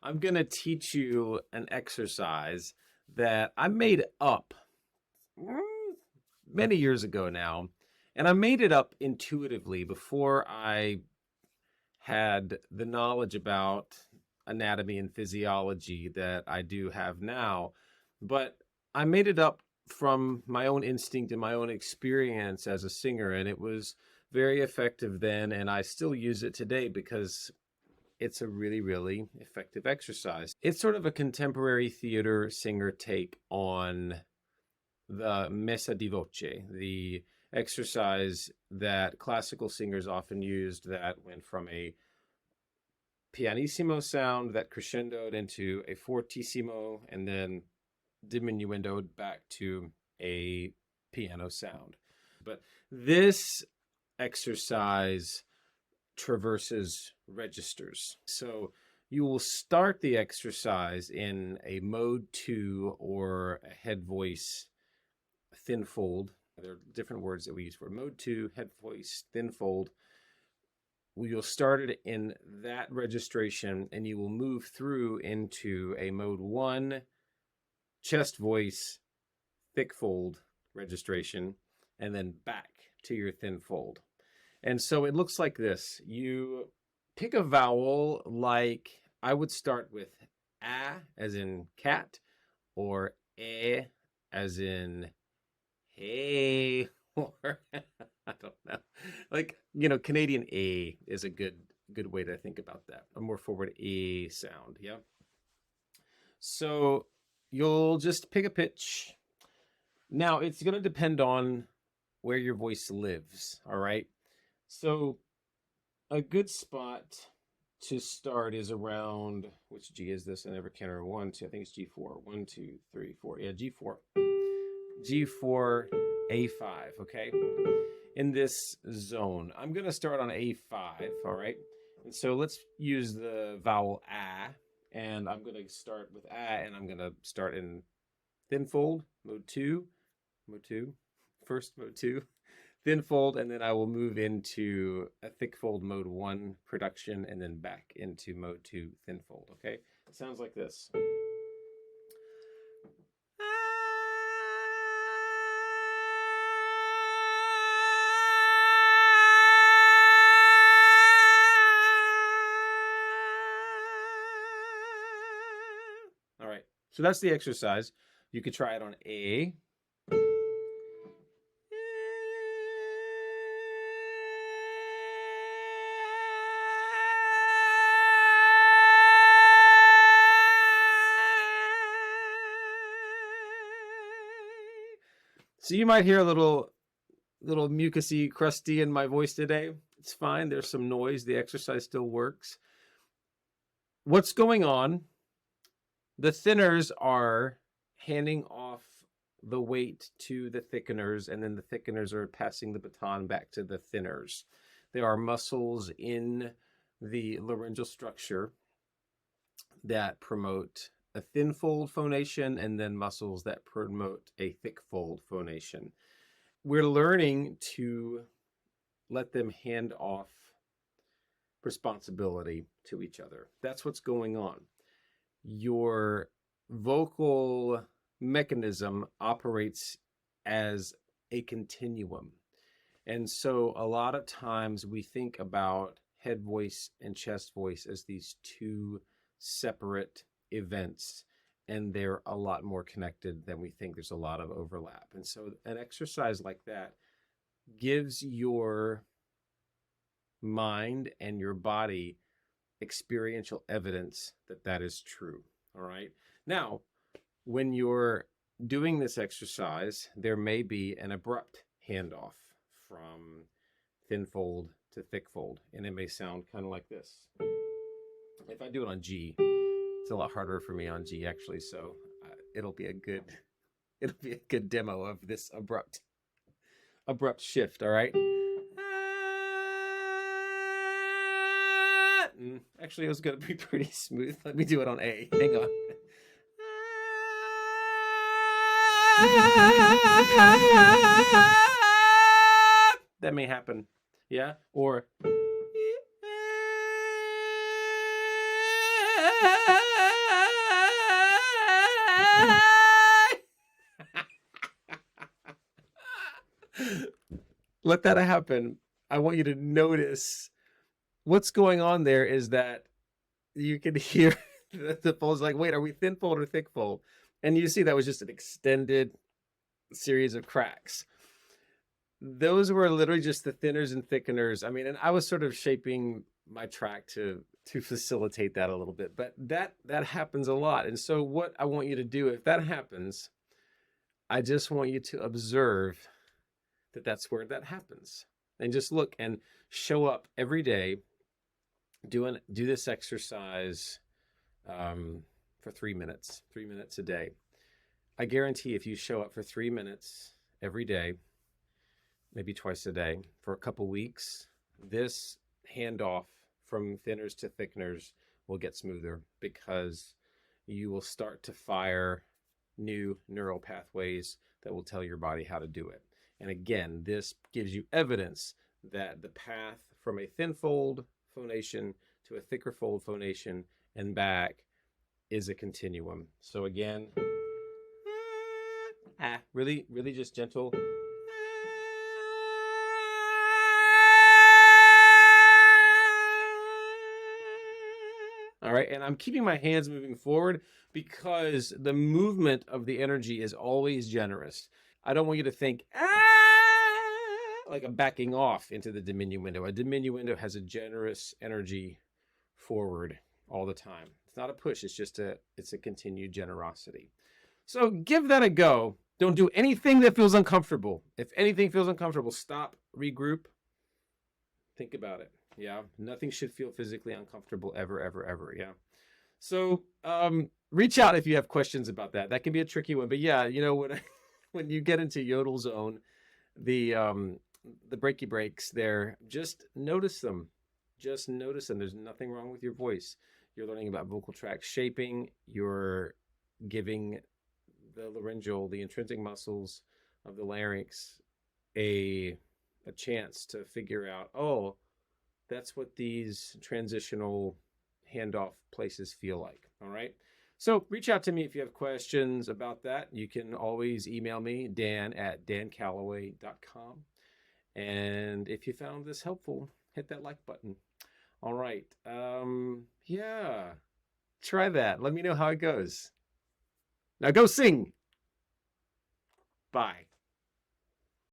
I'm going to teach you an exercise that I made up mm, many years ago now. And I made it up intuitively before I had the knowledge about anatomy and physiology that I do have now. But I made it up from my own instinct and my own experience as a singer. And it was very effective then. And I still use it today because it's a really, really effective exercise. It's sort of a contemporary theater singer take on the messa di voce, the exercise that classical singers often used that went from a pianissimo sound that crescendoed into a fortissimo and then diminuendoed back to a piano sound. But this exercise traverses registers. So you will start the exercise in a mode 2 or a head voice thin fold. There are different words that we use for mode 2, head voice, thin fold. You'll start it in that registration and you will move through into a mode 1 chest voice, thick fold registration, and then back to your thin fold. And so it looks like this. You pick a vowel like I would start with a as in cat or e as in hey or I don't know. Like, Canadian a is a good way to think about that. A more forward a sound, yeah? So you'll just pick a pitch. Now, it's going to depend on where your voice lives, all right? So a good spot to start is around, which G is this? I never can remember. 1, 2, I think it's G4. 1, 2, 3, 4. Yeah, G4. G4, A5, okay? In this zone, I'm going to start on A5, all right? And so let's use the vowel A, and I'm going to start with A, and I'm going to start in thin fold, mode 2, first mode 2, thin fold, and then I will move into a thick fold mode 1 production and then back into mode 2 thin fold, okay? It sounds like this. All right, so that's the exercise. You could try it on A. So you might hear a little mucusy, crusty in my voice today. It's fine. There's some noise. The exercise still works. What's going on? The thinners are handing off the weight to the thickeners, and then the thickeners are passing the baton back to the thinners. There are muscles in the laryngeal structure that promote a thin fold phonation, and then muscles that promote a thick fold phonation. We're learning to let them hand off responsibility to each other. That's what's going on. Your vocal mechanism operates as a continuum. And so a lot of times we think about head voice and chest voice as these two separate events, and they're a lot more connected than we think. There's a lot of overlap. And so an exercise like that gives your mind and your body experiential evidence that that is true. All right. Now, when you're doing this exercise, there may be an abrupt handoff from thin fold to thick fold, and it may sound kind of like this. If I do it on G, it's a lot harder for me on G actually, so it'll be a good demo of this abrupt shift. All right. Actually, it was going to be pretty smooth. Let me do it on A. Hang on. That may happen. Yeah. Or Let that happen. I want you to notice what's going on there is that you can hear the fold's like, wait, are we thin fold or thick fold? And you see that was just an extended series of cracks. Those were literally just the thinners and thickeners. I mean, and I was sort of shaping my track to facilitate that a little bit, but that happens a lot. And so what I want you to do, if that happens, I just want you to observe that that's where that happens, and just look and show up every day. Do this exercise for 3 minutes, 3 minutes a day. I guarantee if you show up for 3 minutes every day, maybe twice a day for a couple weeks, this handoff from thinners to thickeners will get smoother, because you will start to fire new neural pathways that will tell your body how to do it. And again, this gives you evidence that the path from a thin fold phonation to a thicker fold phonation and back is a continuum. So again, really, really just gentle. All right, and I'm keeping my hands moving forward because the movement of the energy is always generous. I don't want you to think, like I'm backing off into the diminuendo. A diminuendo has a generous energy forward all the time. It's not a push, it's a continued generosity. So give that a go. Don't do anything that feels uncomfortable. If anything feels uncomfortable, stop, regroup, think about it. Yeah, nothing should feel physically uncomfortable ever, ever, ever. Yeah. So reach out if you have questions about that. That can be a tricky one, but yeah, you know, when you get into yodel zone, the breaky breaks there, just notice them. Just notice them. There's nothing wrong with your voice. You're learning about vocal tract shaping. You're giving the laryngeal, the intrinsic muscles of the larynx, a chance to figure out, oh, that's what these transitional handoff places feel like. All right. So reach out to me if you have questions about that. You can always email me, dan@dancalloway.com. And if you found this helpful, hit that like button. All right. Yeah. Try that. Let me know how it goes. Now go sing. Bye.